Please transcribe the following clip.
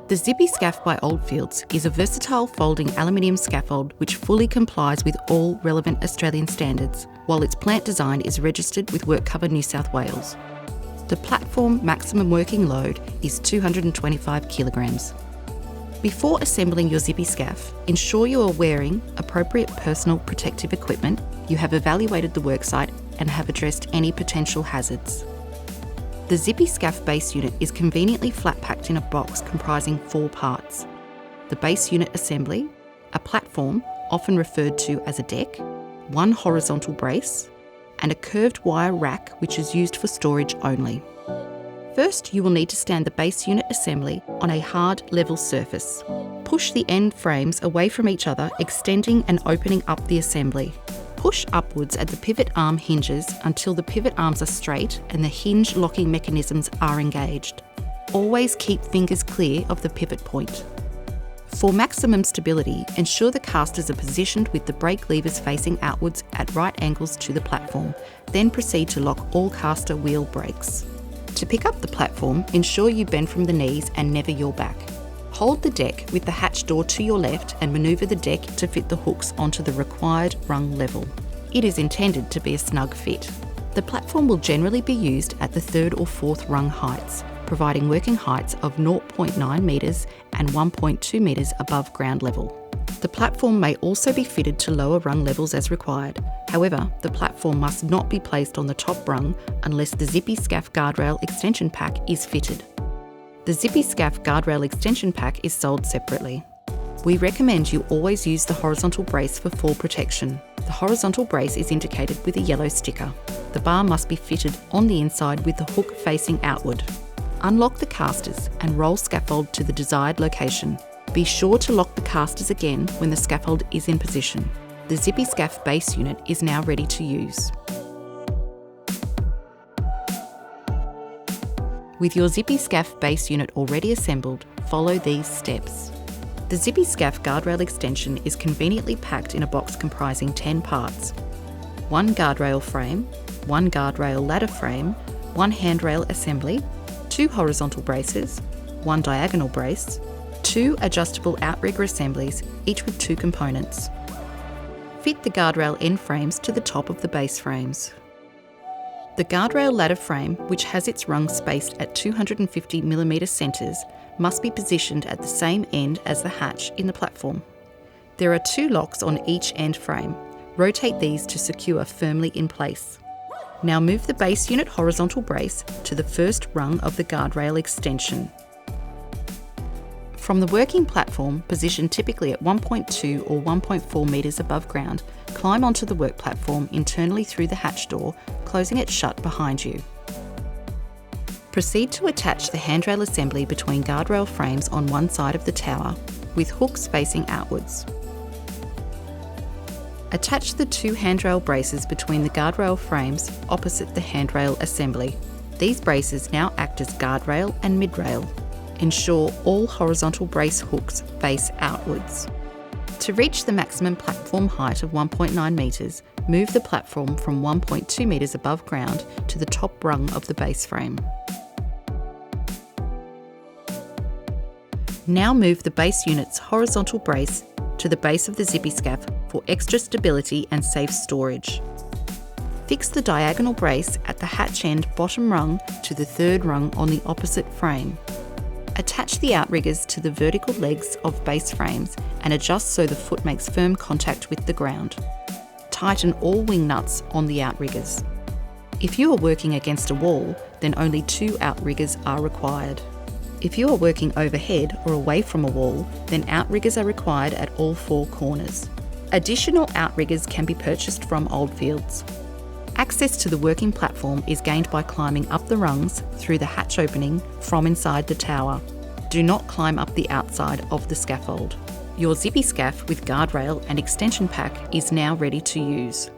The Zippy-Scaff by Oldfields is a versatile folding aluminium scaffold which fully complies with all relevant Australian standards, while its plant design is registered with WorkCover New South Wales. The platform maximum working load is 225 kilograms. Before assembling your Zippy-Scaff, ensure you are wearing appropriate personal protective equipment, you have evaluated the worksite and have addressed any potential hazards. The Zippy-Scaff base unit is conveniently flat packed in a box comprising 4 parts: the base unit assembly, a platform, often referred to as a deck, 1 horizontal brace, and a curved wire rack which is used for storage only. First, you will need to stand the base unit assembly on a hard, level surface. Push the end frames away from each other, extending and opening up the assembly. Push upwards at the pivot arm hinges until the pivot arms are straight and the hinge locking mechanisms are engaged. Always keep fingers clear of the pivot point. For maximum stability, ensure the casters are positioned with the brake levers facing outwards at right angles to the platform, then proceed to lock all caster wheel brakes. To pick up the platform, ensure you bend from the knees and never your back. Hold the deck with the hatch door to your left and manoeuvre the deck to fit the hooks onto the required rung level. It is intended to be a snug fit. The platform will generally be used at the 3rd or 4th rung heights, providing working heights of 0.9 metres and 1.2 metres above ground level. The platform may also be fitted to lower rung levels as required. However, the platform must not be placed on the top rung unless the Zippy-Scaff guardrail extension pack is fitted. The Zippy-Scaff guardrail extension pack is sold separately. We recommend you always use the horizontal brace for fall protection. The horizontal brace is indicated with a yellow sticker. The bar must be fitted on the inside with the hook facing outward. Unlock the casters and roll scaffold to the desired location. Be sure to lock the casters again when the scaffold is in position. The Zippy-Scaff base unit is now ready to use. With your Zippy-Scaff base unit already assembled, follow these steps. The Zippy-Scaff guardrail extension is conveniently packed in a box comprising 10 parts: 1 guardrail frame, 1 guardrail ladder frame, 1 handrail assembly, 2 horizontal braces, 1 diagonal brace, 2 adjustable outrigger assemblies, each with 2 components. Fit the guardrail end frames to the top of the base frames. The guardrail ladder frame, which has its rungs spaced at 250mm centres, must be positioned at the same end as the hatch in the platform. There are 2 locks on each end frame. Rotate these to secure firmly in place. Now move the base unit horizontal brace to the first rung of the guardrail extension. From the working platform, positioned typically at 1.2 or 1.4 metres above ground, climb onto the work platform internally through the hatch door, closing it shut behind you. Proceed to attach the handrail assembly between guardrail frames on one side of the tower, with hooks facing outwards. Attach the 2 handrail braces between the guardrail frames opposite the handrail assembly. These braces now act as guardrail and midrail. Ensure all horizontal brace hooks face outwards. To reach the maximum platform height of 1.9 metres, move the platform from 1.2 metres above ground to the top rung of the base frame. Now move the base unit's horizontal brace to the base of the Zippy-Scaff for extra stability and safe storage. Fix the diagonal brace at the hatch end bottom rung to the 3rd rung on the opposite frame. Attach the outriggers to the vertical legs of base frames and adjust so the foot makes firm contact with the ground. Tighten all wing nuts on the outriggers. If you are working against a wall, then only 2 outriggers are required. If you are working overhead or away from a wall, then outriggers are required at all 4 corners. Additional outriggers can be purchased from Oldfields. Access to the working platform is gained by climbing up the rungs through the hatch opening from inside the tower. Do not climb up the outside of the scaffold. Your Zippy-Scaff with guardrail and extension pack is now ready to use.